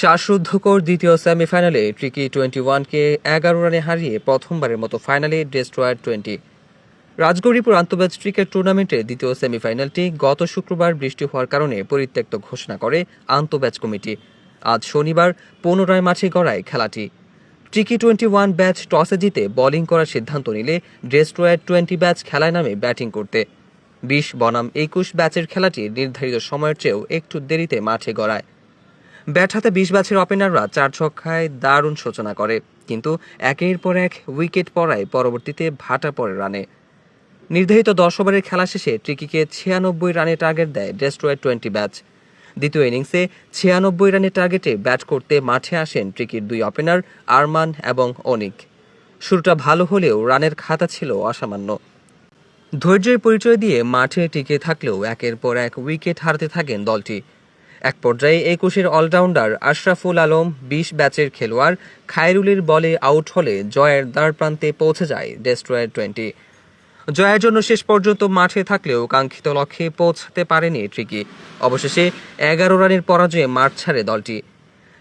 শ্বাসরুদ্ধকর দ্বিতীয় সেমিফাইনালে ট্রিকি 21কে 11 রানে হারিয়ে প্রথমবারের মতো ফাইনালে ডেস্ট্রয়ার 20। রাজগৌরীপুর আন্তঃব্যাচ ক্রিকেট টুর্নামেন্টের দ্বিতীয় সেমিফাইনালটি গত শুক্রবার বৃষ্টি হওয়ার কারণে পরিত্যক্ত ঘোষণা করে আন্তঃব্যাচ কমিটি। আজ শনিবার পুনরায় মাঠে গড়ায় খেলাটি। ট্রিকি 21 ব্যাচ টসে জিতে বোলিং করার সিদ্ধান্ত নিলে ডেস্ট্রয়ার 20 ব্যাচ খেলায় নামে ব্যাটিং করতে। 20 বনাম 21 ব্যাচের খেলাটি নির্ধারিত সময়ের চেয়েও একটু দেরিতে মাঠে গড়ায়। ব্যাট হাতে 20 ব্যাচের ওপেনাররা 4 ছক্কায় দারুণ সূচনা করে, কিন্তু একের পর এক উইকেট পড়ায় পরবর্তীতে ভাটা পড়ে রানে। নির্ধারিত 10 ওভারের খেলা শেষে ট্রিকিকে 96 রানের টার্গেট দেয় ডেস্ট্রয়ার 20 ব্যাচ। দ্বিতীয় ইনিংসে 96 রানের টার্গেটে ব্যাট করতে মাঠে আসেন ট্রিকির দুই ওপেনার আরমান এবং অনিক। শুরুটা ভালো হলেও রানের খাতা ছিল অসামান্য। ধৈর্যের পরিচয় দিয়ে মাঠে টিকে থাকলেও একের পর এক উইকেট হারাতে থাকেন দলটি। এক পর্যায়ে 21-এর অলরাউন্ডার আশরাফুল আলম 20 ব্যাচের খেলোয়াড় খায়রুলের বলে আউট হলে জয়ের দ্বারপ্রান্তে পৌঁছে যায় ডেস্ট্রয়ার 20। জয়ের জন্য শেষ পর্যন্ত মাঠে থাকলেও কাঙ্ক্ষিত লক্ষ্যে পৌঁছাতে পারেনি ট্রিকি। অবশেষে 11 রানের পরাজয়ে মাঠ ছাড়ে দলটি।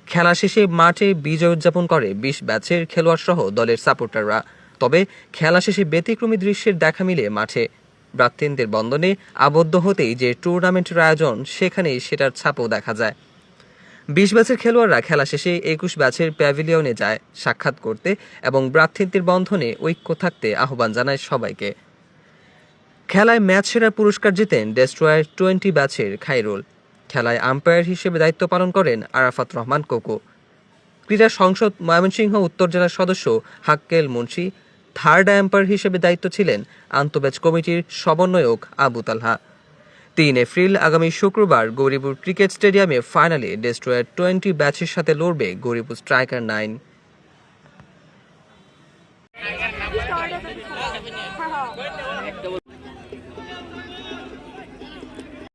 খেলা শেষে মাঠে বিজয় উদযাপন করে 20 ব্যাচের খেলোয়াড় সহ দলের সাপোর্টাররা। তবে খেলা শেষে ব্যতিক্রমী দৃশ্যের দেখা মিলে মাঠে। ভ্রাতৃত্বের বন্ধনে আবদ্ধ হতেই যে টুর্নামেন্টের আয়োজন, সেখানেই সেটার ছাপও দেখা যায়। 20 ব্যাচের খেলোয়াড়রা খেলা শেষে 21 ব্যাচের প্যাভিলিয়নে যায় সাক্ষাৎ করতে এবং ভ্রাতৃত্বের বন্ধনে ঐক্য থাকতে আহ্বান জানায় সবাইকে। খেলায় ম্যাচ সেরার পুরস্কার জিতেন ডেস্ট্রয়ার 20 ব্যাচের খায়রুল। খেলায় আম্পায়ার হিসেবে দায়িত্ব পালন করেন আরাফাত রহমান কোকো। ক্রীড়া সংসদ ময়মনসিংহ উত্তর জেলার সদস্য হাক্কেল মুন্সি। থার্ড আম্পায়ার হিসেবে দায়িত্ব ছিলেন আন্তঃব্যাচ কমিটির সমন্বয়ক আবু তালহা। 3 এপ্রিল আগামী শুক্রবার গৌরীপুর ক্রিকেট স্টেডিয়ামে ফাইনালে ডেস্ট্রয়ার 20 ব্যাচের সাথে লড়বে গৌরীপুর স্ট্রাইকার 9।